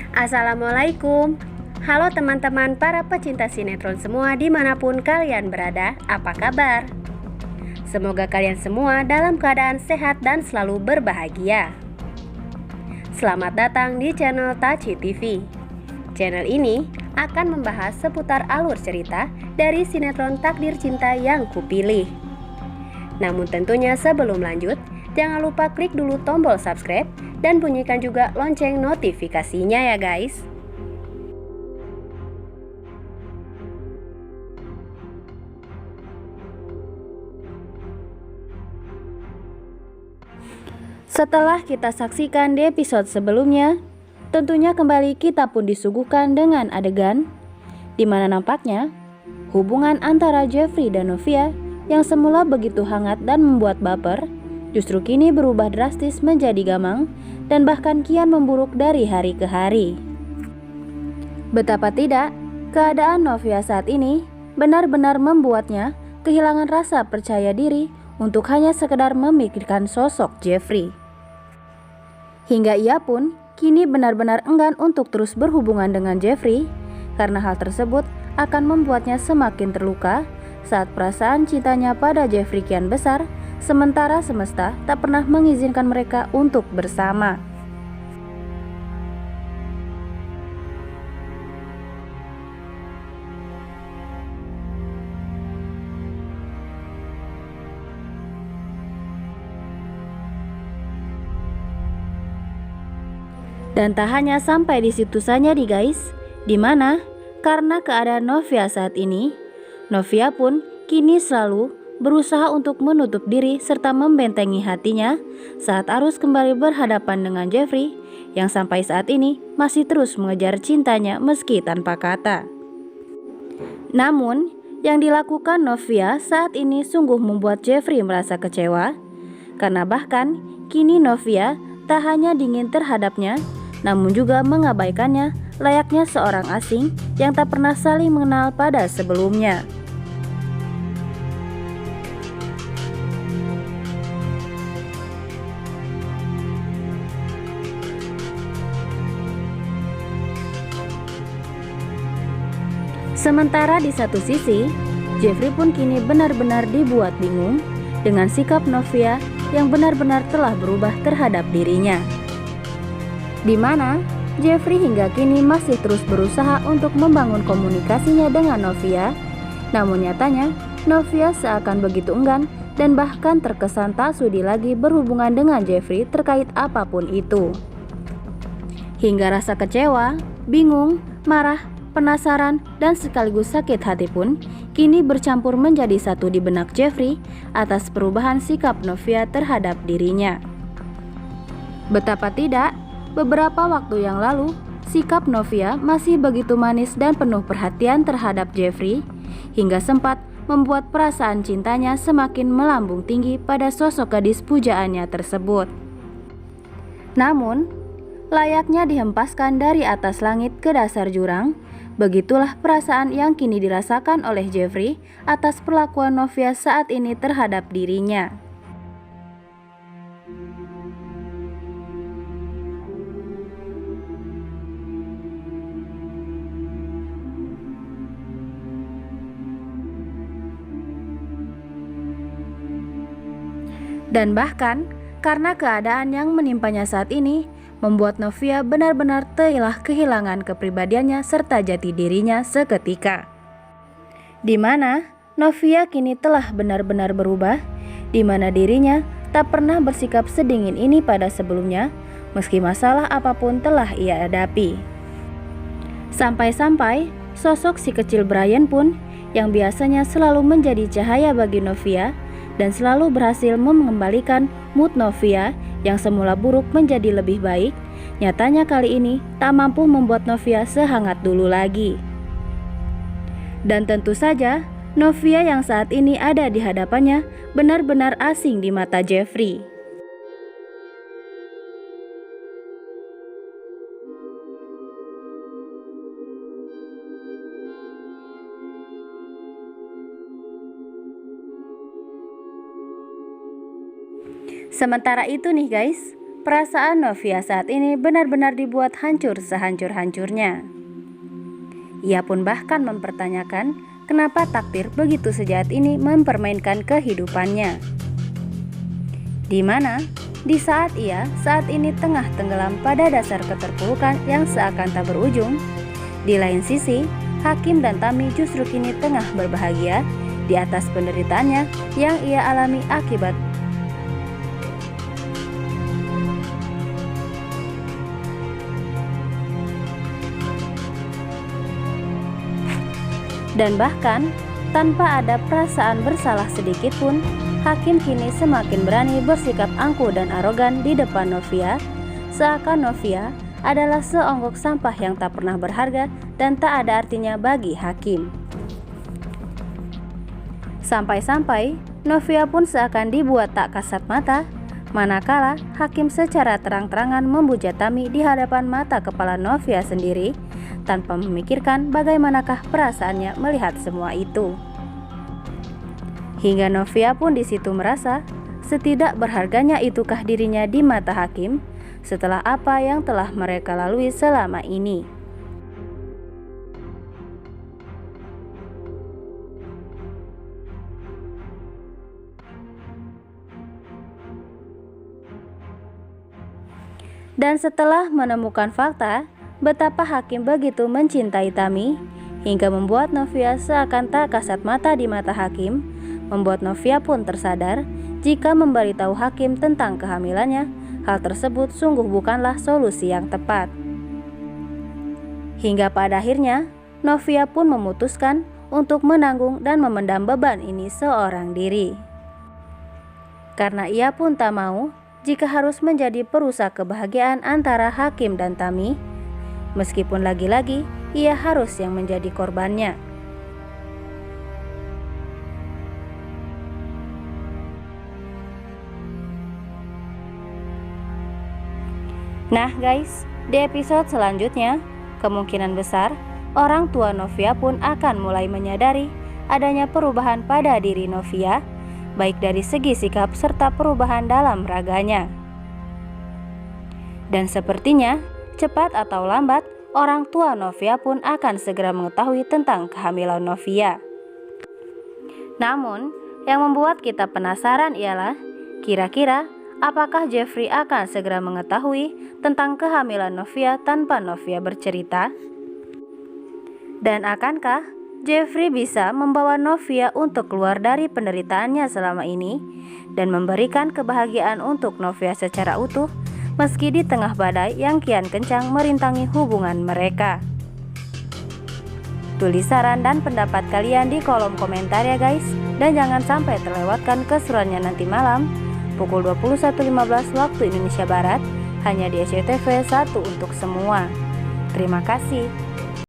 Assalamualaikum. Halo teman-teman para pecinta sinetron semua dimanapun kalian berada, apa kabar? Semoga kalian semua dalam keadaan sehat dan selalu berbahagia. Selamat datang di channel Taci TV. Channel ini akan membahas seputar alur cerita dari sinetron Takdir Cinta yang kupilih. Namun tentunya sebelum lanjut, jangan lupa klik dulu tombol subscribe dan bunyikan juga lonceng notifikasinya ya guys. Setelah kita saksikan di episode sebelumnya, tentunya kembali kita pun disuguhkan dengan adegan di mana nampaknya hubungan antara Jeffrey dan Novia yang semula begitu hangat dan membuat baper, justru kini berubah drastis menjadi gamang dan bahkan kian memburuk dari hari ke hari. Betapa tidak, keadaan Novia saat ini benar-benar membuatnya kehilangan rasa percaya diri untuk hanya sekedar memikirkan sosok Jeffrey. Hingga ia pun kini benar-benar enggan untuk terus berhubungan dengan Jeffrey karena hal tersebut akan membuatnya semakin terluka saat perasaan cintanya pada Jeffrey kian besar, sementara semesta tak pernah mengizinkan mereka untuk bersama. Dan tak hanya sampai di situ saja nih guys, dimana karena keadaan Novia saat ini, Novia pun kini selalu berusaha untuk menutup diri serta membentengi hatinya saat harus kembali berhadapan dengan Jeffrey yang sampai saat ini masih terus mengejar cintanya meski tanpa kata. Namun, yang dilakukan Novia saat ini sungguh membuat Jeffrey merasa kecewa, karena bahkan kini Novia tak hanya dingin terhadapnya, namun juga mengabaikannya layaknya seorang asing yang tak pernah saling mengenal pada sebelumnya. Sementara di satu sisi, Jeffrey pun kini benar-benar dibuat bingung dengan sikap Novia yang benar-benar telah berubah terhadap dirinya. Di mana Jeffrey hingga kini masih terus berusaha untuk membangun komunikasinya dengan Novia, namun nyatanya Novia seakan begitu enggan dan bahkan terkesan tak sudi lagi berhubungan dengan Jeffrey terkait apapun itu. Hingga rasa kecewa, bingung, marah, penasaran, dan sekaligus sakit hati pun kini bercampur menjadi satu di benak Jeffrey atas perubahan sikap Novia terhadap dirinya. Betapa tidak, beberapa waktu yang lalu, sikap Novia masih begitu manis dan penuh perhatian terhadap Jeffrey, hingga sempat membuat perasaan cintanya semakin melambung tinggi pada sosok gadis pujaannya tersebut. Namun, layaknya dihempaskan dari atas langit ke dasar jurang, begitulah perasaan yang kini dirasakan oleh Jeffrey atas perlakuan Novia saat ini terhadap dirinya. Dan bahkan karena keadaan yang menimpanya saat ini membuat Novia benar-benar telah kehilangan kepribadiannya serta jati dirinya seketika. Di mana Novia kini telah benar-benar berubah, di mana dirinya tak pernah bersikap sedingin ini pada sebelumnya meski masalah apapun telah ia hadapi. Sampai-sampai sosok si kecil Brian pun yang biasanya selalu menjadi cahaya bagi Novia dan selalu berhasil mengembalikan mood Novia yang semula buruk menjadi lebih baik, nyatanya kali ini tak mampu membuat Novia sehangat dulu lagi. Dan tentu saja, Novia yang saat ini ada di hadapannya benar-benar asing di mata Jeffrey. Sementara itu nih guys, perasaan Novia saat ini benar-benar dibuat hancur sehancur-hancurnya. Ia pun bahkan mempertanyakan kenapa takdir begitu sejahat ini mempermainkan kehidupannya. Di mana di saat ia saat ini tengah tenggelam pada dasar keterpurukan yang seakan tak berujung, di lain sisi Hakim dan Tami justru kini tengah berbahagia di atas penderitaannya yang ia alami akibat dan bahkan tanpa ada perasaan bersalah sedikit pun, Hakim kini semakin berani bersikap angkuh dan arogan di depan Novia, seakan Novia adalah seonggok sampah yang tak pernah berharga dan tak ada artinya bagi Hakim. Sampai-sampai Novia pun seakan dibuat tak kasat mata, manakala Hakim secara terang-terangan memuja Tami di hadapan mata kepala Novia sendiri, tanpa memikirkan bagaimanakah perasaannya melihat semua itu. Hingga Novia pun di situ merasa setidak berharganya itukah dirinya di mata Hakim setelah apa yang telah mereka lalui selama ini. Dan setelah menemukan fakta betapa Hakim begitu mencintai Tami, hingga membuat Novia seakan tak kasat mata di mata Hakim, membuat Novia pun tersadar jika memberitahu Hakim tentang kehamilannya, hal tersebut sungguh bukanlah solusi yang tepat. Hingga pada akhirnya, Novia pun memutuskan untuk menanggung dan memendam beban ini seorang diri. Karena ia pun tak mau jika harus menjadi perusak kebahagiaan antara Hakim dan Tami, meskipun lagi-lagi ia harus yang menjadi korbannya. Nah guys, di episode selanjutnya, kemungkinan besar orang tua Novia pun akan mulai menyadari adanya perubahan pada diri Novia, baik dari segi sikap serta perubahan dalam raganya. Dan sepertinya cepat atau lambat, orang tua Novia pun akan segera mengetahui tentang kehamilan Novia. Namun, yang membuat kita penasaran ialah, kira-kira apakah Jeffrey akan segera mengetahui tentang kehamilan Novia tanpa Novia bercerita? Dan akankah Jeffrey bisa membawa Novia untuk keluar dari penderitaannya selama ini dan memberikan kebahagiaan untuk Novia secara utuh, meski di tengah badai yang kian kencang merintangi hubungan mereka? Tulis saran dan pendapat kalian di kolom komentar ya guys. Dan jangan sampai terlewatkan keseruannya nanti malam pukul 21.15 waktu Indonesia Barat, hanya di SCTV 1 untuk semua. Terima kasih.